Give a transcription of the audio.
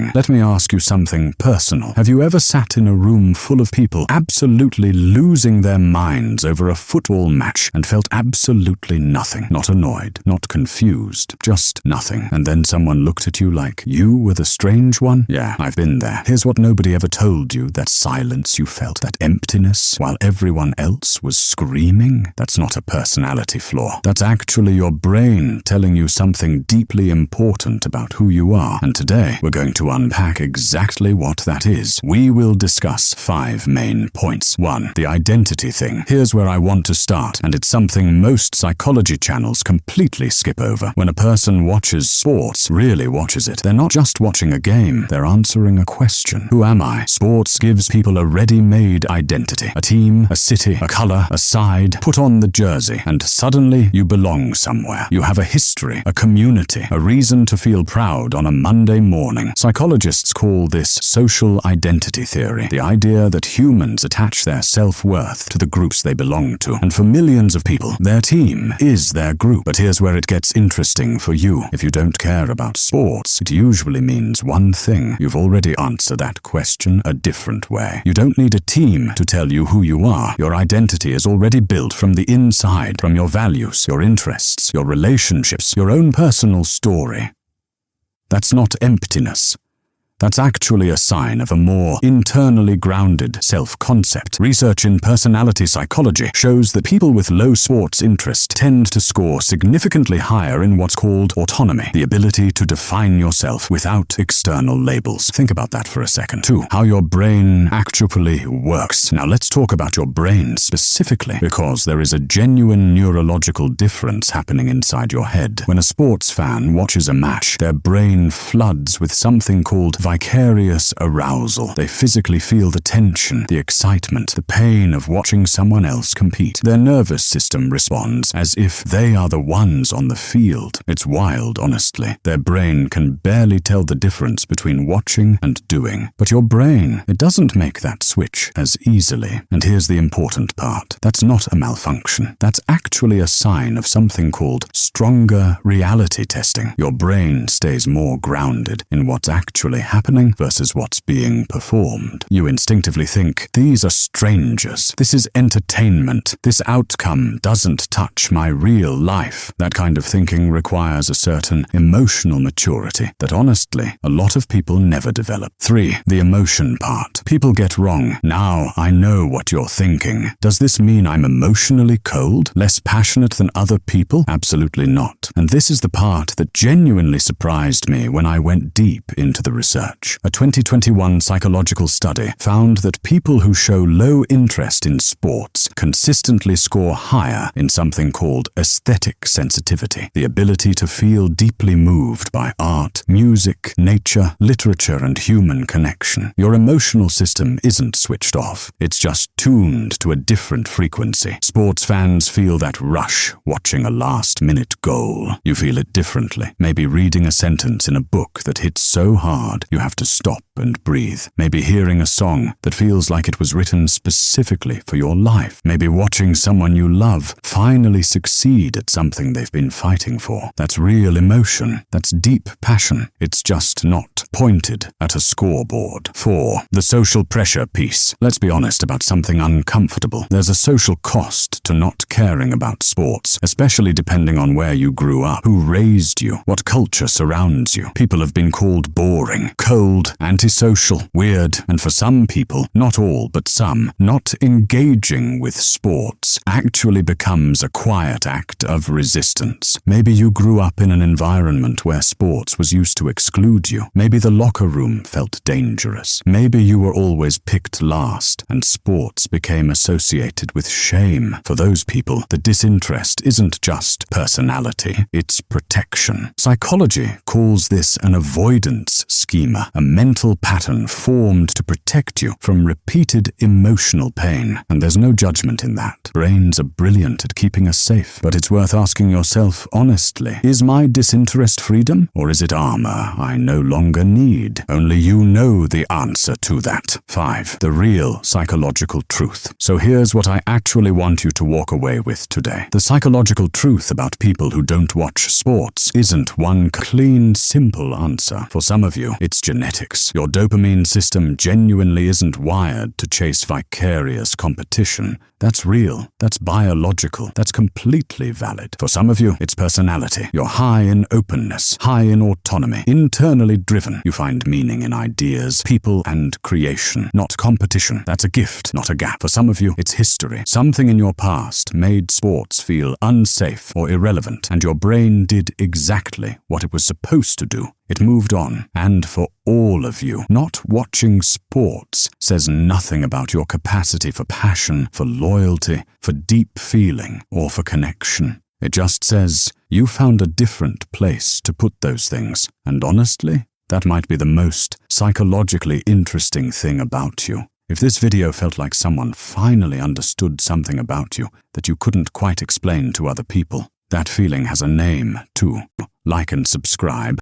thing. Let me ask you something personal. Have you ever sat in a room full of people absolutely losing their minds over a football match and felt absolutely nothing? Not annoyed, not confused, just nothing. And then someone looked at you like you were the strange one? Yeah, I've been there. Here's what nobody ever told you: that silence you felt, that emptiness while everyone else was screaming. That's not a personality flaw. That's actually your brain telling you something deeply important about who you are. And today, we're going to unpack exactly what that is. We will discuss 5 main points. 1. The identity thing. Here's where I want to start, and it's something most psychology channels completely skip over. When a person watches sports, really watches it, they're not just watching a game, they're answering a question. Who am I? Sports gives people a ready-made identity. A team, a city, a color, a side. Put on the jersey, and suddenly you belong somewhere. You have a history, a community, a reason to feel proud on a Monday morning. Psychologists call this social identity theory, the idea that humans attach their self-worth to the groups they belong to. And for millions of people, their team is their group. But here's where it gets interesting for you. If you don't care about sports, it usually means one thing. You've already answered that question a different way. You don't need a team to tell you who you are. Your identity is already built from the inside, from your values, your interests, your relationships, your own personal story. That's not emptiness. That's actually a sign of a more internally grounded self-concept. Research in personality psychology shows that people with low sports interest tend to score significantly higher in what's called autonomy, the ability to define yourself without external labels. Think about that for a second. 2. How your brain actually works. Now let's talk about your brain specifically, because there is a genuine neurological difference happening inside your head. When a sports fan watches a match, their brain floods with something called vicarious arousal. They physically feel the tension, the excitement, the pain of watching someone else compete. Their nervous system responds as if they are the ones on the field. It's wild, honestly. Their brain can barely tell the difference between watching and doing. But your brain, it doesn't make that switch as easily. And here's the important part. That's not a malfunction. That's actually a sign of something called stronger reality testing. Your brain stays more grounded in what's actually happening versus what's being performed. You instinctively think, these are strangers. This is entertainment. This outcome doesn't touch my real life. That kind of thinking requires a certain emotional maturity that honestly, a lot of people never develop. 3. The emotion part. People get wrong. Now I know what you're thinking. Does this mean I'm emotionally cold? Less passionate than other people? Absolutely not. And this is the part that genuinely surprised me when I went deep into the research. A 2021 psychological study found that people who show low interest in sports consistently score higher in something called aesthetic sensitivity, the ability to feel deeply moved by art, music, nature, literature, and human connection. Your emotional system isn't switched off. It's just tuned to a different frequency. Sports fans feel that rush watching a last-minute goal. You feel it differently. Maybe reading a sentence in a book that hits so hard you have to stop and breathe. Maybe hearing a song that feels like it was written specifically for your life. Maybe watching someone you love finally succeed at something they've been fighting for. That's real emotion. That's deep passion. It's just not pointed at a scoreboard. 4. The social pressure piece. Let's be honest about something uncomfortable. There's a social cost to not caring about sports, especially depending on where you grew up, who raised you, what culture surrounds you. People have been called boring, cold, antisocial, weird, and for some people, not all but some, not engaging with sports actually becomes a quiet act of resistance. Maybe you grew up in an environment where sports was used to exclude you. Maybe the locker room felt dangerous. Maybe you were always picked last, and sports became associated with shame. For those people, the disinterest isn't just personality, it's protection. Psychology calls this an avoidance schema, a mental pattern formed to protect you from repeated emotional pain. And there's no judgment in that. Brains are brilliant at keeping us safe, but it's worth asking yourself honestly, is my disinterest freedom, or is it armor I no longer need? Only you know the answer to that. 5. The real psychological truth. So here's what I actually want you to walk away with today. The psychological truth about people who don't watch sports isn't one clean, simple answer. For some of you, it's It's genetics. Your dopamine system genuinely isn't wired to chase vicarious competition. That's real. That's biological. That's completely valid. For some of you, it's personality. You're high in openness, high in autonomy, internally driven. You find meaning in ideas, people, and creation, not competition. That's a gift, not a gap. For some of you, it's history. Something in your past made sports feel unsafe or irrelevant, and your brain did exactly what it was supposed to do. It moved on. And for all of you, not watching sports says nothing about your capacity for passion, for loyalty, for deep feeling, or for connection. It just says you found a different place to put those things. And honestly, that might be the most psychologically interesting thing about you. If this video felt like someone finally understood something about you that you couldn't quite explain to other people, that feeling has a name too. Like and subscribe.